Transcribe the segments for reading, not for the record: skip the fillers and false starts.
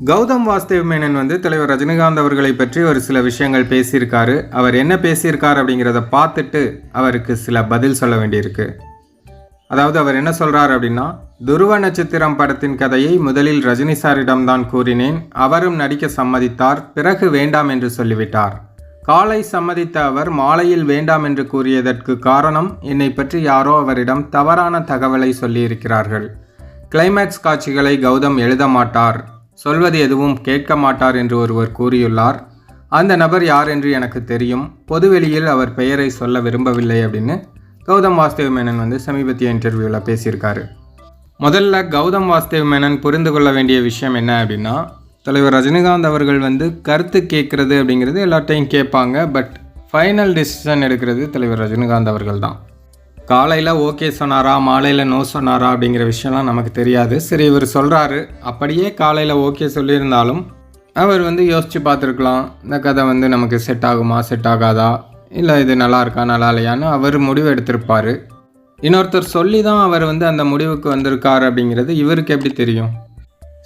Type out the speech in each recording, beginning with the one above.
கௌதம் வாசுதேவ் மேனன் வந்து தலைவர் ரஜினிகாந்த் அவர்களை பற்றி ஒரு சில விஷயங்கள் பேசியிருக்காரு. அவர் என்ன பேசியிருக்கார் அப்படிங்கிறத பார்த்துட்டு அவருக்கு சில பதில் சொல்ல வேண்டியிருக்கு. அதாவது அவர் என்ன சொல்கிறார் அப்படின்னா, துருவ நட்சத்திரம் படத்தின் கதையை முதலில் ரஜினி சாரிடம்தான் கூறினேன். அவரும் நடிக்க சம்மதித்தார். பிறகு வேண்டாம் என்று சொல்லிவிட்டார். காலை சம்மதித்த அவர் மாலையில் வேண்டாம் என்று கூறியதற்கு காரணம், என்னை பற்றி யாரோ அவரிடம் தவறான தகவலை சொல்லியிருக்கிறார்கள். கிளைமேக்ஸ் காட்சிகளை கௌதம் எழுத மாட்டார், சொல்வது எதுவும் கேட்க மாட்டார் என்று ஒருவர் கூறியுள்ளார். அந்த நபர் யார் என்று எனக்கு தெரியும். பொதுவெளியில் அவர் பெயரை சொல்ல விரும்பவில்லை அப்படின்னு கௌதம் வாசுதேவ் மேனன் வந்து சமீபத்திய இன்டர்வியூவில் பேசியிருக்காரு. முதல்ல கௌதம் வாசுதேவ் மேனன் புரிந்து கொள்ள வேண்டிய விஷயம் என்ன அப்படின்னா, தலைவர் ரஜினிகாந்த் அவர்கள் வந்து கருத்து கேட்குறது அப்படிங்கிறது எல்லாத்தையும் கேட்பாங்க. பட் ஃபைனல் டெசிஷன் எடுக்கிறது தலைவர் ரஜினிகாந்த் அவர்கள் தான். காலையில் ஓகே சொன்னாரா, மாலையில் நோ சொன்னாரா அப்படிங்கிற விஷயம்லாம் நமக்கு தெரியாது. சரி, இவர் சொல்கிறாரு, அப்படியே காலையில் ஓகே சொல்லியிருந்தாலும் அவர் வந்து யோசித்து பார்த்துருக்கலாம். இந்த கதை வந்து நமக்கு செட் ஆகுமா, செட் ஆகாதா, இல்லை இது நல்லா இருக்கா, நல்லா இல்லையான்னு அவர் முடிவு எடுத்திருப்பார். இன்னொருத்தர் சொல்லி தான் அவர் வந்து அந்த முடிவுக்கு வந்திருக்கார் அப்படிங்கிறது இவருக்கு எப்படி தெரியும்?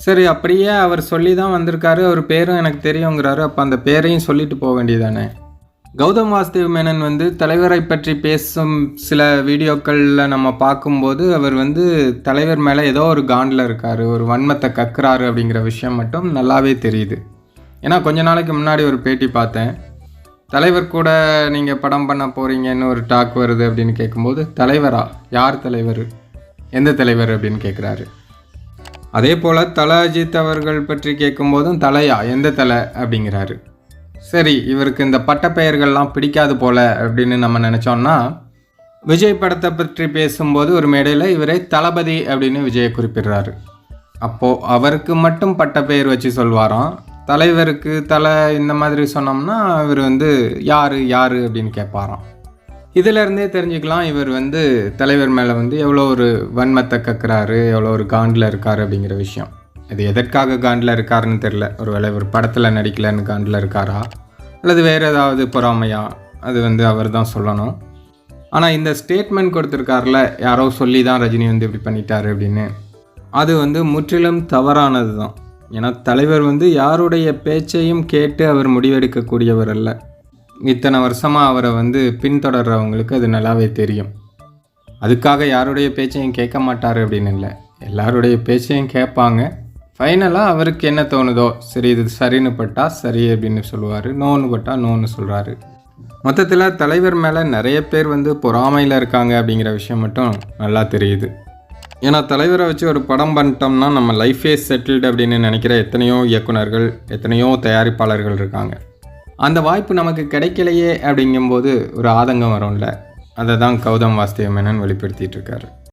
சரி, அப்படியே அவர் சொல்லி தான் வந்திருக்காரு, அவர் பேரும் எனக்கு தெரியுங்கிறாரு. அப்போ அந்த பேரையும் சொல்லிட்டு போக வேண்டியதானே. கௌதம் வாசுதேவ் மேனன் வந்து தலைவரை பற்றி பேசும் சில வீடியோக்களில் நம்ம பார்க்கும்போது அவர் வந்து தலைவர் மேலே ஏதோ ஒரு காண்டில் இருக்கார், ஒரு வன்மத்தை கக்குறாரு அப்படிங்கிற விஷயம் மட்டும் நல்லாவே தெரியுது. ஏன்னா கொஞ்ச நாளைக்கு முன்னாடி ஒரு பேட்டி பார்த்தேன். தலைவர் கூட நீங்கள் படம் பண்ண போகிறீங்கன்னு ஒரு டாக் வருது அப்படின்னு கேட்கும்போது, தலைவரா, யார் தலைவர், எந்த தலைவர் அப்படின்னு கேட்குறாரு. அதே போல் தல அஜித் அவர்கள் பற்றி கேட்கும்போதும் தலையா, எந்த தலை அப்படிங்கிறாரு. சரி, இவருக்கு இந்த பட்டப்பெயர்கள்லாம் பிடிக்காது போல் அப்படின்னு நம்ம நினச்சோன்னா, விஜய் படத்தை பற்றி பேசும்போது ஒரு மேடையில் இவரே தளபதி அப்படின்னு விஜயை குறிப்பிடுறாரு. அப்போது அவருக்கு மட்டும் பட்டப்பெயர் வச்சு சொல்வாராம். தலைவருக்கு தலை இந்த மாதிரி சொன்னோம்னா இவர் வந்து யார் அப்படின்னு கேட்பாராம். இதிலேருந்தே தெரிஞ்சுக்கலாம் இவர் வந்து தலைவர் மேலே வந்து எவ்வளோ ஒரு வன்மத்தை கக்குறாரு, எவ்வளோ ஒரு காண்டில் இருக்கார் அப்படிங்கிற விஷயம். இது எதற்காக காண்டில் இருக்காருன்னு தெரில. ஒருவேளை இவர் படத்தில் நடிக்கலைன்னு காண்டில் இருக்காரா, அல்லது வேறு ஏதாவது பொறாமையா, அது வந்து அவர் தான் சொல்லணும். ஆனால் இந்த ஸ்டேட்மெண்ட் கொடுத்துருக்காருல, யாரோ சொல்லி தான் ரஜினி வந்து இப்படி பண்ணிட்டாரு அப்படின்னு, அது வந்து முற்றிலும் தவறானது தான். ஏன்னா தலைவர் வந்து யாருடைய பேச்சையும் கேட்டு அவர் முடிவெடுக்கக்கூடியவர் அல்ல. இத்தனை வருஷமாக அவரை வந்து பின்தொடர்றவங்களுக்கு அது நல்லாவே தெரியும். அதுக்காக யாருடைய பேச்சையும் கேட்க மாட்டார் அப்படின்னு இல்லை, எல்லாருடைய பேச்சையும் கேட்பாங்க. ஃபைனலாக அவருக்கு என்ன தோணுதோ, சரி இது சரின்னு பட்டால் சரி அப்படின்னு சொல்லுவார், நோன்னு பட்டால் நோன்னு சொல்கிறாரு. மொத்தத்தில் தலைவர் மேலே நிறைய பேர் வந்து பொறாமையில் இருக்காங்க அப்படிங்கிற விஷயம் மட்டும் நல்லா தெரியுது. ஏன்னா தலைவரை வச்சு ஒரு படம் பண்ணிட்டோம்னா நம்ம லைஃபே செட்டில்டு அப்படின்னு நினைக்கிற எத்தனையோ இயக்குனர்கள், எத்தனையோ தயாரிப்பாளர்கள் இருக்காங்க. அந்த வாய்ப்பு நமக்கு கிடைக்கலையே அப்படிங்கும்போது ஒரு ஆதங்கம் வரும்ல, அதை தான் கௌதம் வாசுதேவ் மேனன் வெளிப்படுத்திகிட்டு இருக்காரு.